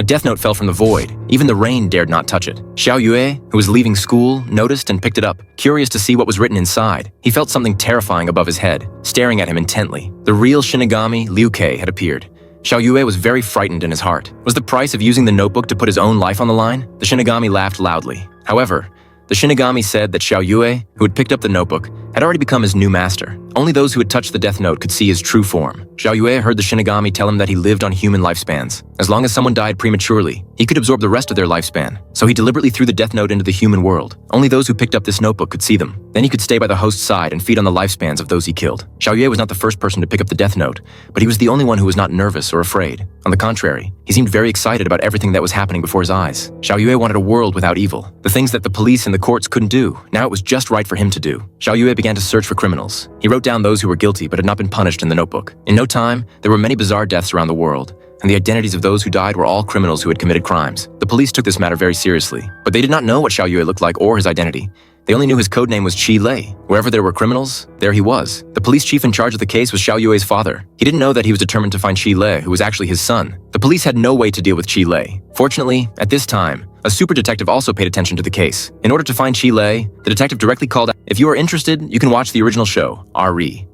death note fell from the void. Even the rain dared not touch it. Xiao Yue, who was leaving school, noticed and picked it up, curious to see what was written inside. He felt something terrifying above his head, staring at him intently. The real Shinigami, Liu Kei, had appeared. Xiao Yue was very frightened in his heart. Was the price of using the notebook to put his own life on the line? The Shinigami laughed loudly. However, the Shinigami said that Xiao Yue, who had picked up the notebook, had already become his new master. Only those who had touched the death note could see his true form. Xiao Yue heard the Shinigami tell him that he lived on human lifespans. As long as someone died prematurely, he could absorb the rest of their lifespan. So he deliberately threw the death note into the human world. Only those who picked up this notebook could see them. Then he could stay by the host's side and feed on the lifespans of those he killed. Xiao Yue was not the first person to pick up the death note, but he was the only one who was not nervous or afraid. On the contrary, he seemed very excited about everything that was happening before his eyes. Xiao Yue wanted a world without evil. The things that the police and the courts couldn't do, now it was just right for him to do. Xiao Yue began to search for criminals. He wrote down those who were guilty but had not been punished in the notebook. In no time, there were many bizarre deaths around the world, and the identities of those who died were all criminals who had committed crimes. The police took this matter very seriously, but they did not know what Xiao Yue looked like or his identity. They only knew his code name was Qi Lei. Wherever there were criminals, there he was. The police chief in charge of the case was Xiao Yue's father. He didn't know that he was determined to find Qi Lei, who was actually his son. The police had no way to deal with Qi Lei. Fortunately, at this time, a super detective also paid attention to the case. In order to find Qi Lei, the detective directly called out, "If you are interested, you can watch the original show, RE."